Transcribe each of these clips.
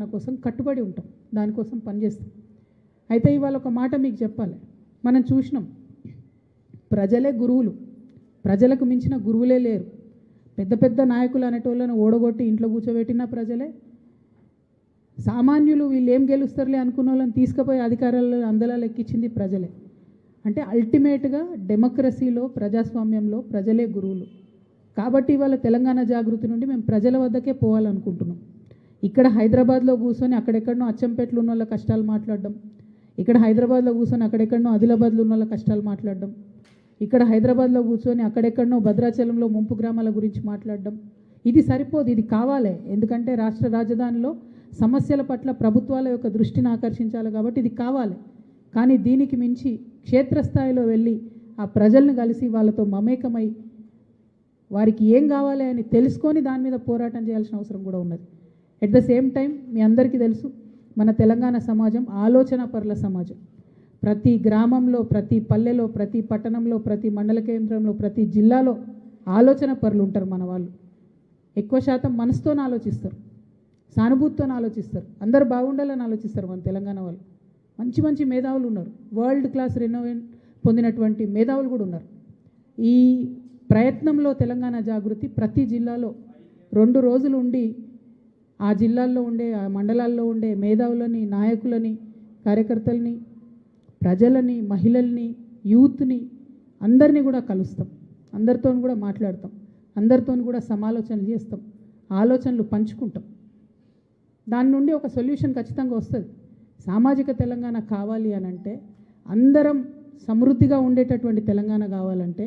మన కోసం కట్టుబడి ఉంటాం, దానికోసం పనిచేస్తాం. అయితే ఇవాళ ఒక మాట మీకు చెప్పాలి. మనం చూసినాం, ప్రజలే గురువులు, ప్రజలకు మించిన గురువులే లేరు. పెద్ద పెద్ద నాయకులు అనేటోళ్ళను ఓడగొట్టి ఇంట్లో కూర్చోబెట్టిన ప్రజలే, సామాన్యులు వీళ్ళు ఏం గెలుస్తారులే అనుకున్న వాళ్ళని తీసుకుపోయి అధికారాలు అందలాలు ఎక్కించింది ప్రజలే. అంటే అల్టిమేట్గా డెమోక్రసీలో, ప్రజాస్వామ్యంలో ప్రజలే గురువులు. కాబట్టి ఇవాళ తెలంగాణ జాగృతి నుండి మేము ప్రజల వద్దకే పోవాలనుకుంటున్నాం. ఇక్కడ హైదరాబాద్లో కూర్చొని అక్కడెక్కడనో అచ్చంపేటలో ఉన్న వాళ్ళ కష్టాలు మాట్లాడడం, ఇక్కడ హైదరాబాద్లో కూర్చొని అక్కడెక్కడనో ఆదిలాబాద్లో ఉన్న వాళ్ళ కష్టాలు మాట్లాడడం, ఇక్కడ హైదరాబాద్లో కూర్చొని అక్కడెక్కడనో భద్రాచలంలో ముంపు గ్రామాల గురించి మాట్లాడడం, ఇది సరిపోదు, ఇది కావాలి. ఎందుకంటే రాష్ట్ర రాజధానిలో సమస్యల పట్ల ప్రభుత్వాల యొక్క దృష్టిని ఆకర్షించాలి కాబట్టి ఇది కావాలి. కానీ దీనికి మించి క్షేత్రస్థాయిలో వెళ్ళి ఆ ప్రజల్ని కలిసి వాళ్ళతో మమేకమై వారికి ఏం కావాలి అని తెలుసుకొని దాని మీద పోరాటం చేయాల్సిన అవసరం కూడా ఉన్నది. ఎట్ ద సేమ్ టైం మీ అందరికీ తెలుసు, మన తెలంగాణ సమాజం ఆలోచన పరుల సమాజం. ప్రతి గ్రామంలో, ప్రతి పల్లెలో, ప్రతి పట్టణంలో, ప్రతి మండల కేంద్రంలో, ప్రతి జిల్లాలో ఆలోచన పరులు ఉంటారు మన వాళ్ళు. ఎక్కువ శాతం మనసుతో ఆలోచిస్తారు, సానుభూతితో ఆలోచిస్తారు, అందరు బాగుండాలని ఆలోచిస్తారు. మన తెలంగాణ వాళ్ళు మంచి మంచి మేధావులు ఉన్నారు, వరల్డ్ క్లాస్ రెనోవేషన్ పొందినటువంటి మేధావులు కూడా ఉన్నారు. ఈ ప్రయత్నంలో తెలంగాణ జాగృతి ప్రతి జిల్లాలో 2 రోజులు ఉండి ఆ జిల్లాల్లో ఉండే, ఆ మండలాల్లో ఉండే మేధావులని, నాయకులని, కార్యకర్తలని, ప్రజలని, మహిళల్ని, యూత్ని అందరినీ కూడా కలుస్తాం, అందరితో కూడా మాట్లాడతాం, అందరితో కూడా సమాలోచనలు చేస్తాం, ఆలోచనలు పంచుకుంటాం. దాని నుండి ఒక సొల్యూషన్ ఖచ్చితంగా వస్తుంది. సామాజిక తెలంగాణ కావాలి అని అంటే, అందరం సమృద్ధిగా ఉండేటటువంటి తెలంగాణ కావాలంటే,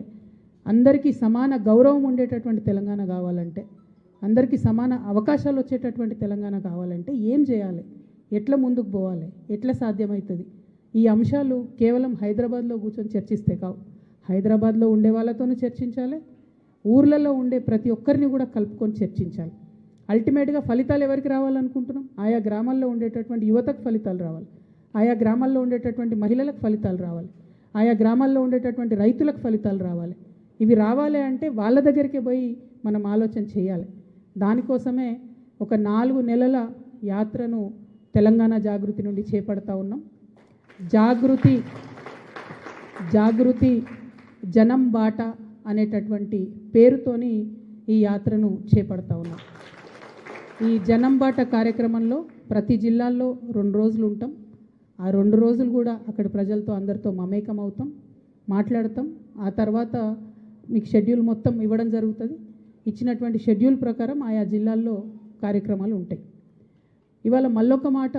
అందరికీ సమాన గౌరవం ఉండేటటువంటి తెలంగాణ కావాలంటే, అందరికీ సమాన అవకాశాలు వచ్చేటటువంటి తెలంగాణ కావాలంటే ఏం చేయాలి, ఎట్లా ముందుకు పోవాలి, ఎట్లా సాధ్యమవుతుంది? ఈ అంశాలు కేవలం హైదరాబాద్లో కూర్చొని చర్చిస్తే కావు. హైదరాబాద్లో ఉండే వాళ్ళతోనూ చర్చించాలి, ఊర్లలో ఉండే ప్రతి ఒక్కరిని కూడా కలుపుకొని చర్చించాలి. అల్టిమేట్గా ఫలితాలు ఎవరికి రావాలనుకుంటున్నాం? ఆయా గ్రామాల్లో ఉండేటటువంటి యువతకు ఫలితాలు రావాలి, ఆయా గ్రామాల్లో ఉండేటటువంటి మహిళలకు ఫలితాలు రావాలి, ఆయా గ్రామాల్లో ఉండేటటువంటి రైతులకు ఫలితాలు రావాలి. ఇవి రావాలి అంటే వాళ్ళ దగ్గరికి పోయి మనం ఆలోచన చేయాలి. దానికోసమే ఒక 4 నెలల యాత్రను తెలంగాణ జాగృతి నుండి చేపడతా ఉన్నాం. జాగృతి జనం బాట అనేటటువంటి పేరుతోని ఈ యాత్రను చేపడతా ఉన్నాం. ఈ జనం బాట కార్యక్రమంలో ప్రతి జిల్లాల్లో 2 రోజులు ఉంటాం. ఆ 2 రోజులు కూడా అక్కడ ప్రజలతో అందరితో మమేకం అవుతాం, మాట్లాడతాం. ఆ తర్వాత మీకు షెడ్యూల్ మొత్తం ఇవ్వడం జరుగుతుంది. ఇచ్చినటువంటి షెడ్యూల్ ప్రకారం ఆయా జిల్లాల్లో కార్యక్రమాలు ఉంటాయి. ఇవాళ మళ్ళొక మాట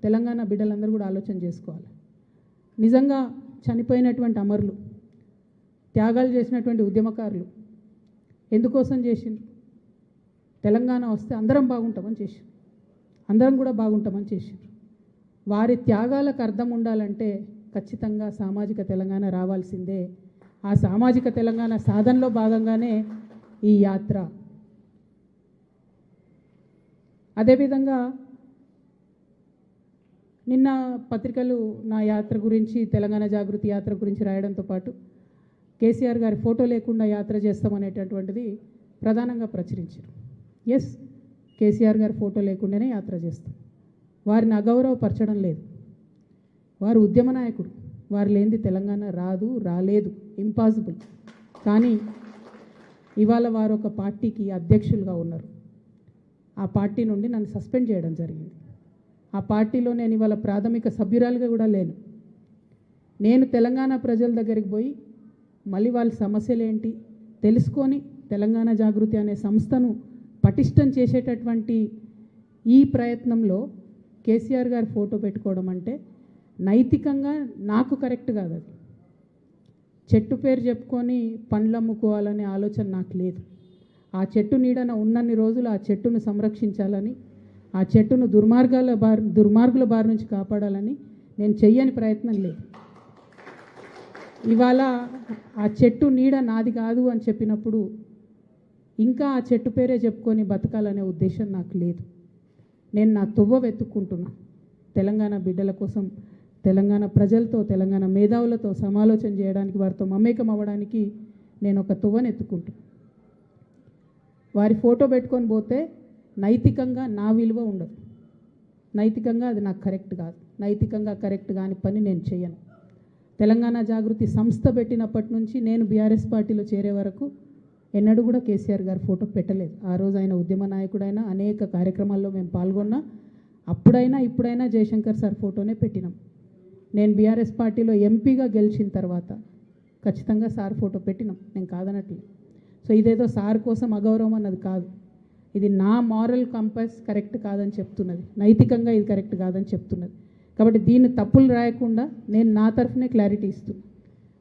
తెలంగాణ బిడ్డలందరూ కూడా ఆలోచన చేసుకోవాలి. నిజంగా చనిపోయినటువంటి అమరులు, త్యాగాలు చేసినటువంటి ఉద్యమకారులు ఎందుకోసం చేసిండ్రు? తెలంగాణ వస్తే అందరం బాగుంటామని చేసిండ్రు, అందరం కూడా బాగుంటామని చేసిండ్రు. వారి త్యాగాలకు అర్థం ఉండాలంటే ఖచ్చితంగా సామాజిక తెలంగాణ రావాల్సిందే. ఆ సామాజిక తెలంగాణ సాధనలో భాగంగానే ఈ యాత్ర. అదేవిధంగా నిన్న పత్రికలు నా యాత్ర గురించి, తెలంగాణ జాగృతి యాత్ర గురించి రాయడంతో పాటు కేసీఆర్ గారి ఫోటో లేకుండా యాత్ర చేస్తామనేటటువంటిది ప్రధానంగా ప్రచురించారు. ఎస్, కేసీఆర్ గారి ఫోటో లేకుండానే యాత్ర చేస్తాం. వారిని అగౌరవపరచడం లేదు. వారు ఉద్యమ నాయకుడు, వారు లేనిది తెలంగాణ రాదు, రాలేదు, ఇంపాసిబుల్. కానీ ఇవాళ వారు ఒక పార్టీకి అధ్యక్షులుగా ఉన్నారు. ఆ పార్టీ నుండి నన్ను సస్పెండ్ చేయడం జరిగింది. ఆ పార్టీలో నేను ఇవాళ ప్రాథమిక సభ్యురాలుగా కూడా లేను. నేను తెలంగాణ ప్రజల దగ్గరికి పోయి మళ్ళీ వాళ్ళ సమస్యలు ఏంటి తెలుసుకొని తెలంగాణ జాగృతి అనే సంస్థను పటిష్టం చేసేటటువంటి ఈ ప్రయత్నంలో కేసీఆర్ గారి ఫోటో పెట్టుకోవడం అంటే నైతికంగా నాకు కరెక్ట్ కాదు. అది చెట్టు పేరు చెప్పుకొని పండ్లు అమ్ముకోవాలనే ఆలోచన నాకు లేదు. ఆ చెట్టు నీడన ఉన్నన్ని రోజులు ఆ చెట్టును సంరక్షించాలని, ఆ చెట్టును దుర్మార్గుల బారి నుంచి కాపాడాలని నేను చెయ్యని ప్రయత్నం లేదు. ఇవాళ ఆ చెట్టు నీడ నాది కాదు అని చెప్పినప్పుడు ఇంకా ఆ చెట్టు పేరే చెప్పుకొని బతకాలనే ఉద్దేశం నాకు లేదు. నేను నా తువ్వ వెతుక్కుంటున్నా. తెలంగాణ బిడ్డల కోసం, తెలంగాణ ప్రజలతో, తెలంగాణ మేధావులతో సమాలోచన చేయడానికి, వారితో మమేకం అవ్వడానికి నేను ఒక తువ్వను ఎత్తుకుంటున్నా. వారి ఫోటో పెట్టుకొని పోతే నైతికంగా నా విలువ ఉండదు. నైతికంగా అది నాకు కరెక్ట్ కాదు. నైతికంగా కరెక్ట్ కాని పని నేను చేయను. తెలంగాణ జాగృతి సంస్థ పెట్టినప్పటి నుంచి నేను బీఆర్ఎస్ పార్టీలో చేరే వరకు ఎన్నడూ కూడా కేసీఆర్ గారి ఫోటో పెట్టలేదు. ఆ రోజు ఆయన ఉద్యమ నాయకుడైనా అనేక కార్యక్రమాల్లో మేము పాల్గొన్నా. అప్పుడైనా ఇప్పుడైనా జయశంకర్ సార్ ఫోటోనే పెట్టినాం. నేను బీఆర్ఎస్ పార్టీలో ఎంపీగా గెలిచిన తర్వాత ఖచ్చితంగా సార్ ఫోటో పెట్టినాం, నేను కాదనట్లేదు. సో ఇదేదో సార్ కోసం అగౌరవం అన్నది కాదు. ఇది నా మారల్ కంపాస్ కరెక్ట్ కాదని చెప్తున్నది, నైతికంగా ఇది కరెక్ట్ కాదని చెప్తున్నది. కాబట్టి దీన్ని తప్పులు రాయకుండా నేను నా తరఫునే క్లారిటీ ఇస్తూ,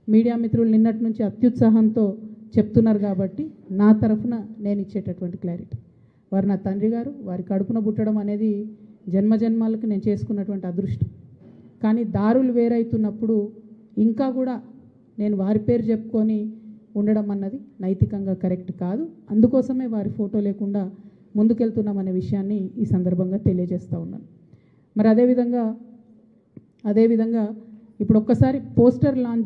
మీడియా మిత్రులు నిన్నటి నుంచి అత్యుత్సాహంతో చెప్తున్నారు కాబట్టి నా తరఫున నేను ఇచ్చేటటువంటి క్లారిటీ. వారు నా తండ్రి గారు, వారి కడుపున పుట్టడం అనేది జన్మజన్మాలకు నేను చేసుకున్నటువంటి అదృష్టం. కానీ దారులు వేరైతున్నప్పుడు ఇంకా కూడా నేను వారి పేరు చెప్పుకొని ఉండడం అన్నది నైతికంగా కరెక్ట్ కాదు. అందుకోసమే వారి ఫోటో లేకుండా ముందుకెళ్తున్నామనే విషయాన్ని ఈ సందర్భంగా తెలియజేస్తూ ఉన్నాను. మరి అదేవిధంగా ఇప్పుడు ఒక్కసారి పోస్టర్ లాంచ్